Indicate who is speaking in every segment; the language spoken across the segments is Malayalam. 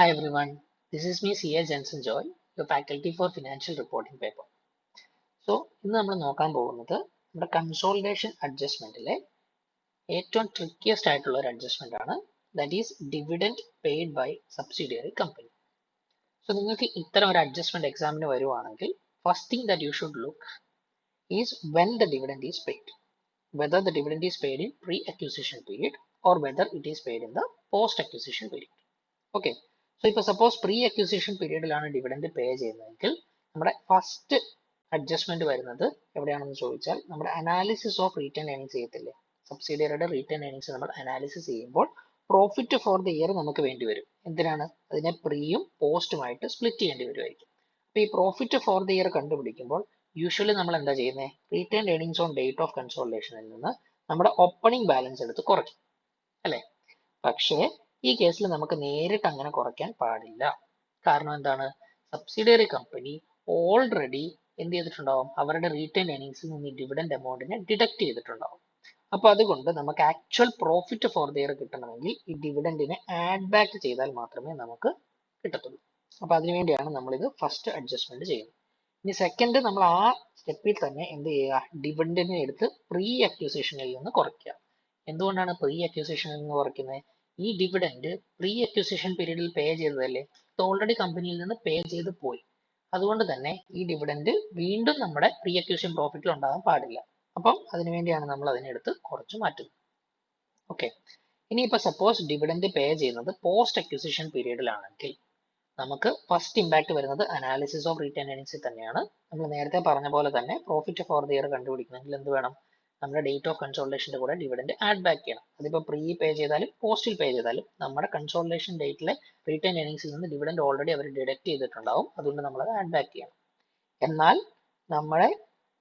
Speaker 1: Hi everyone, this is me CA Jensen Joy, your faculty for financial reporting paper. So, ഇന്ന് നമ്മൾ നോക്കാൻ പോകുന്നത് നമ്മുടെ കൺസോളിഡേഷൻ അഡ്ജസ്റ്റ്മെന്റിലെ ഏറ്റവും ട്രിക്കിയസ്റ്റ് ആയിട്ടുള്ള ഒരു അഡ്ജസ്റ്റ്മെന്റ് ആണ്, that is dividend paid by subsidiary company. So നിങ്ങൾക്ക് ഇത്തരം ഒരു അഡ്ജസ്റ്റ്മെന്റ് എക്സാമിന് വരുവാണെങ്കിൽ first thing that you should look is when the dividend is paid, whether the dividend is paid in pre acquisition period or whether it is paid in the post acquisition period. Okay, so ഇപ്പോൾ സപ്പോസ് പ്രീ അക്വിസിഷൻ പീരീഡിലാണ് ഡിവിഡൻഡ് പേ ചെയ്യുന്നതെങ്കിൽ നമ്മുടെ ഫസ്റ്റ് അഡ്ജസ്റ്റ്മെന്റ് വരുന്നത് എവിടെയാണെന്ന് ചോദിച്ചാൽ നമ്മുടെ analysis of retained earnings ചെയ്യത്തില്ലേ, സബ്സിഡിയറിയുടെ return earnings നമ്മൾ അനാലിസിസ് ചെയ്യുമ്പോൾ പ്രോഫിറ്റ് ഫോർ ദ ഇയർ നമുക്ക് വേണ്ടി വരും. എന്തിനാണ്? അതിനെ പ്രീയും പോസ്റ്റുമായിട്ട് സ്പ്ലിറ്റ് ചെയ്യേണ്ടി വരുമായിരിക്കും. അപ്പോൾ ഈ പ്രോഫിറ്റ് ഫോർ ദ ഇയർ കണ്ടുപിടിക്കുമ്പോൾ യൂഷ്വലി നമ്മൾ എന്താ ചെയ്യുന്നത്? Retained earnings on date of കൺസോളിഡേഷനിൽ നിന്ന് നമ്മുടെ ഓപ്പണിംഗ് ബാലൻസ് എടുത്ത് കുറയ്ക്കും അല്ലേ? പക്ഷേ ഈ കേസിൽ നമുക്ക് നേരിട്ട് അങ്ങനെ കുറയ്ക്കാൻ പാടില്ല. കാരണം എന്താണ്? സബ്സിഡിയറി കമ്പനി ഓൾറെഡി എന്ത് ചെയ്തിട്ടുണ്ടാവും? അവരുടെ റീറ്റെയിൻ ഏണിങ്സിൽ നിന്ന് ഈ ഡിവിഡൻഡ് എമൗണ്ടിനെ ഡിഡക്ട് ചെയ്തിട്ടുണ്ടാവും. അപ്പൊ അതുകൊണ്ട് നമുക്ക് actual profit for the year കിട്ടണമെങ്കിൽ ഈ ഡിവിഡൻഡിനെ ആഡ് ബാക്ക് ചെയ്താൽ മാത്രമേ നമുക്ക് കിട്ടത്തുള്ളൂ. അപ്പൊ അതിനുവേണ്ടിയാണ് നമ്മൾ ഇത് ഫസ്റ്റ് അഡ്ജസ്റ്റ്മെന്റ് ചെയ്യുന്നത്. ഇനി സെക്കൻഡ്, നമ്മൾ ആ സ്റ്റെപ്പിൽ തന്നെ എന്ത് ചെയ്യുക? ഡിവിഡൻഡിനെ എടുത്ത് പ്രീ അക്വിസിഷനിൽ നിന്ന് കുറയ്ക്കുക. എന്തുകൊണ്ടാണ് പ്രീ അക്വിസിഷനിൽ നിന്ന് കുറയ്ക്കുന്നത്? ഈ ഡിവിഡൻഡ് പ്രീ അക്വിസിഷൻ പീരീഡിൽ പേ ചെയ്തതല്ലേ, ഇത് ഓൾറെഡി കമ്പനിയിൽ നിന്ന് പേ ചെയ്ത് പോയി. അതുകൊണ്ട് തന്നെ ഈ ഡിവിഡൻഡ് വീണ്ടും നമ്മുടെ പ്രീ അക്വിസിഷൻ പ്രോഫിറ്റിൽ ഉണ്ടാകാൻ പാടില്ല. അപ്പം അതിനുവേണ്ടിയാണ് നമ്മൾ അതിനെടുത്ത് കുറച്ച് മാറ്റുന്നത്. ഓക്കെ, ഇനിയിപ്പോ സപ്പോസ് ഡിവിഡൻഡ് പേ ചെയ്യുന്നത് പോസ്റ്റ് അക്വിസിഷൻ പീരീഡിലാണെങ്കിൽ നമുക്ക് ഫസ്റ്റ് ഇമ്പാക്ട് വരുന്നത് അനാലിസിസ് ഓഫ് റീറ്റെയിൻ ഏണിങ്സിൽ തന്നെയാണ്. നമ്മൾ നേരത്തെ പറഞ്ഞ പോലെ തന്നെ പ്രോഫിറ്റ് ഫോർ ദ ഇയർ കണ്ടുപിടിക്കണമെങ്കിൽ എന്ത് വേണം? നമ്മുടെ ഡേറ്റ് ഓഫ് കൺസോളിഡേഷന്റെ കൂടെ ഡിവിഡൻഡ് ആഡ് ബാക്ക് ചെയ്യണം. അതിപ്പോൾ പ്രീ പേ ചെയ്താലും പോസ്റ്റിൽ പേ ചെയ്താലും നമ്മുടെ കൺസോളിഡേഷൻ ഡേറ്റിലെ റീറ്റെയിൻ ഏണിങ്സിൽ നിന്ന് ഡിവിഡൻഡ് ഓൾറെഡി അവർ ഡിഡക്ട് ചെയ്തിട്ടുണ്ടാവും. അതുകൊണ്ട് നമ്മൾ അത് ആഡ് ബാക്ക് ചെയ്യണം. എന്നാൽ നമ്മളെ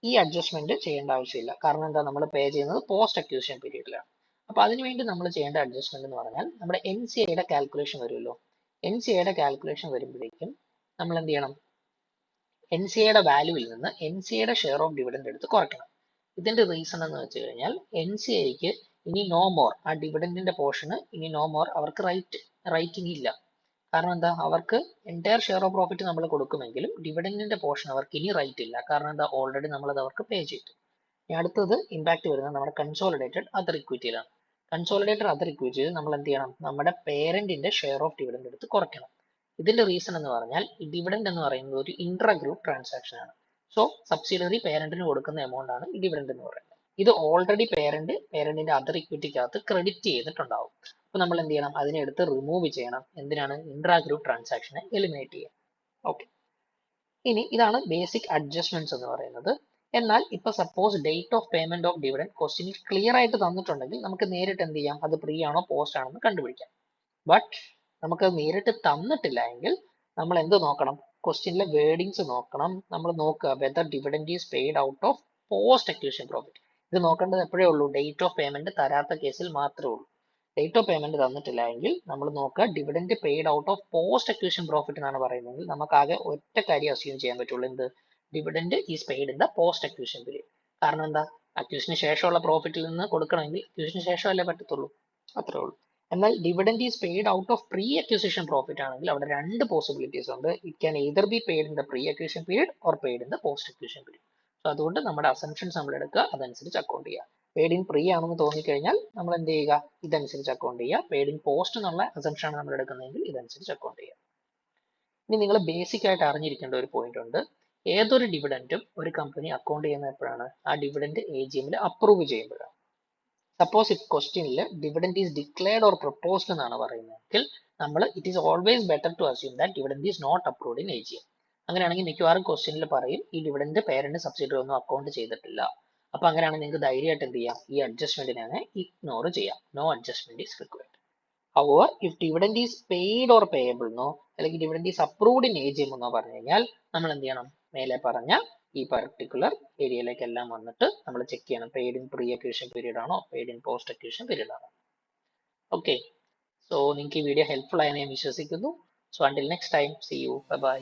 Speaker 1: ഈ അഡ്ജസ്റ്റ്മെന്റ് ചെയ്യേണ്ട ആവശ്യമില്ല. കാരണം എന്താ? നമ്മൾ പേ ചെയ്യുന്നത് പോസ്റ്റ് അക്വിസിഷൻ പീരീഡിലാണ്. അപ്പൊ അതിനുവേണ്ടി നമ്മൾ ചെയ്യേണ്ട അഡ്ജസ്റ്റ്മെന്റ് എന്ന് പറഞ്ഞാൽ നമ്മുടെ NCAയുടെ കാൽക്കുലേഷൻ വരുമല്ലോ. NCAയുടെ കാൽക്കുലേഷൻ വരുമ്പോഴേക്കും നമ്മൾ എന്ത് ചെയ്യണം? NCAയുടെ വാല്യൂവിൽ നിന്ന് NCAയുടെ ഷെയർ ഓഫ് ഡിവിഡൻഡ് എടുത്ത് കുറയ്ക്കണം. ഇതിന്റെ റീസൺ എന്ന് വെച്ച് കഴിഞ്ഞാൽ NCAക്ക് ഇനി നോ മോർ, ആ ഡിവിഡൻഡിന്റെ പോർഷന് ഇനി നോ മോർ അവർക്ക് റൈറ്റിംഗ് ഇല്ല. കാരണം എന്താ? അവർക്ക് എൻറ്റയർ ഷെയർ ഓഫ് പ്രോഫിറ്റ് നമ്മൾ കൊടുക്കുമെങ്കിലും ഡിവിഡൻഡിന്റെ പോർഷൻ അവർക്ക് ഇനി റൈറ്റ് ഇല്ല. കാരണം എന്താ? ഓൾറെഡി നമ്മൾ അത് അവർക്ക് പേ ചെയ്തു. ഇനി അടുത്തത് ഇമ്പാക്ട് വരുന്നത് നമ്മുടെ കൺസോളിഡേറ്റഡ് അതർ ഇക്വിറ്റിയിലാണ്. കൺസോളിഡേറ്റഡ് അതർ ഇക്വിറ്റിയിൽ നമ്മൾ എന്ത് ചെയ്യണം? നമ്മുടെ പേരന്റിന്റെ ഷെയർ ഓഫ് ഡിവിഡൻഡ് എടുത്ത് കുറയ്ക്കണം. ഇതിന്റെ റീസൺ എന്ന് പറഞ്ഞാൽ ഈ ഡിവിഡൻഡ് എന്ന് പറയുന്നത് ഒരു ഇൻട്രാ ഗ്രൂപ്പ് ട്രാൻസാക്ഷൻ ആണ്. സോ സബ്സിഡിയറി പേരന്റിന് കൊടുക്കുന്ന എമൗണ്ട് ആണ് ഈ ഡിവിഡൻഡ് എന്ന് പറയുന്നത്. ഇത് ഓൾറെഡി പേരന്റിന്റെ അതർ ഇക്വിറ്റിക്കകത്ത് ക്രെഡിറ്റ് ചെയ്തിട്ടുണ്ടാവും. അപ്പൊ നമ്മൾ എന്ത് ചെയ്യണം? അതിനെ എടുത്ത് റിമൂവ് ചെയ്യണം. എന്തിനാണ്? ഇൻട്രാ ഗ്രൂപ്പ് ട്രാൻസാക്ഷനെ എലിമിനേറ്റ് ചെയ്യാൻ. ഓക്കെ, ഇനി ഇതാണ് ബേസിക് അഡ്ജസ്റ്റ്മെന്റ്സ് എന്ന് പറയുന്നത്. എന്നാൽ ഇപ്പൊ suppose date of payment of dividend ക്വസ്റ്റ്യനിൽ ക്ലിയർ ആയിട്ട് തന്നിട്ടുണ്ടെങ്കിൽ നമുക്ക് നേരിട്ട് എന്ത് ചെയ്യാം? അത് പ്രീ ആണോ പോസ്റ്റ് ആണോ എന്ന് കണ്ടുപിടിക്കാം. ബട്ട് നമുക്ക് നേരിട്ട് തന്നിട്ടില്ല എങ്കിൽ നമ്മൾ എന്ത് നോക്കണം? ക്വസ്റ്റ്യനിലെ വേർഡിങ്സ് നോക്കണം. നമ്മൾ നോക്കുക whether dividend is paid out of post acquisition profit. ഇത് നോക്കേണ്ടത് എപ്പോഴേ ഉള്ളൂ? ഡേറ്റ് ഓഫ് പേയ്മെന്റ് തരാത്ത കേസിൽ മാത്രമേ ഉള്ളൂ. ഡേറ്റ് ഓഫ് പേയ്മെന്റ് തന്നിട്ടില്ല എങ്കിൽ നമ്മൾ നോക്കുക dividend paid out of post acquisition profit എന്നാണ് പറയുന്നതെങ്കിൽ നമുക്ക് ആകെ ഒറ്റ കാര്യം അസ്യൂം ചെയ്യാൻ പറ്റുള്ളൂ. എന്ത്? Dividend is paid in the post acquisition period. കാരണം എന്താ? അക്വിസിന് ശേഷമുള്ള പ്രോഫിറ്റിൽ നിന്ന് കൊടുക്കണമെങ്കിൽ അക്വിസിന് ശേഷമല്ലേ പറ്റത്തുള്ളൂ. അത്രേ ഉള്ളൂ. എന്നാൽ dividend is paid out of pre acquisition profit ആണെങ്കിൽ അവിടെ രണ്ട് പോസിബിലിറ്റീസ് ഉണ്ട്. It can either be paid in the pre acquisition period or paid in the post acquisition period. So അതുകൊണ്ട് നമ്മുടെ അസംഷൻസ് നമ്മൾ എടുക്കുക, അതനുസരിച്ച് അക്കൗണ്ട് ചെയ്യുക. പെയ്ഡ് ഇൻ പ്രീ ആണെന്ന് തോന്നിക്കഴിഞ്ഞാൽ നമ്മൾ എന്ത് ചെയ്യുക? ഇതനുസരിച്ച് അക്കൗണ്ട് ചെയ്യുക. പെയ്ഡ് ഇൻ പോസ്റ്റ് എന്നുള്ള അസംഷൻ ആണ് നമ്മൾ എടുക്കുന്നതെങ്കിൽ ഇതനുസരിച്ച് അക്കൗണ്ട് ചെയ്യുക. ഇനി നിങ്ങൾ ബേസിക് ആയിട്ട് അറിഞ്ഞിരിക്കേണ്ട ഒരു പോയിന്റ് ഉണ്ട്. ഏതൊരു ഡിവിഡൻഡും ഒരു കമ്പനി അക്കൗണ്ട് ചെയ്യുന്ന എപ്പോഴാണ്? ആ ഡിവിഡൻഡ് AGM അപ്രൂവ് ചെയ്യുമ്പോഴാണ്. സപ്പോസ് ഇഫ് ക്വസ്റ്റ്യനിൽ dividend is declared or proposed എന്നാണ് പറയുന്നതെങ്കിൽ നമ്മൾ it is always better to assume that dividend is not approved in AGM. അങ്ങനെയാണെങ്കിൽ മിക്കവാറും ക്വസ്റ്റ്യനിൽ പറയും ഈ ഡിവിഡൻഡ് പേരന്റ് സബ്സിഡറി ഒന്നും അക്കൗണ്ട് ചെയ്തിട്ടില്ല. അപ്പൊ അങ്ങനെയാണെങ്കിൽ നിങ്ങൾക്ക് ധൈര്യമായിട്ട് എന്ത് ചെയ്യാം? ഈ അഡ്ജസ്റ്റ്മെന്റിനെ ഇഗ്നോർ ചെയ്യാം. No adjustment is required. However, if dividend is paid or payable എന്നോ അല്ലെങ്കിൽ dividend is approved in AGM എന്നോ പറഞ്ഞു കഴിഞ്ഞാൽ നമ്മൾ എന്ത് ചെയ്യണം? മേലെ പറഞ്ഞ ഈ പർട്ടിക്കുലർ ഏരിയയിലേക്ക് എല്ലാം വന്നിട്ട് നമ്മൾ ചെക്ക് ചെയ്യണം. Paid in pre acquisition period ആണോ, paid in post acquisition period ആണോ. ഓക്കെ, സോ നിങ്ങൾക്ക് ഈ വീഡിയോ ഹെൽപ്ഫുൾ ആയെന്ന് ഞാൻ വിശ്വസിക്കുന്നു. So until next time, see you, bye by.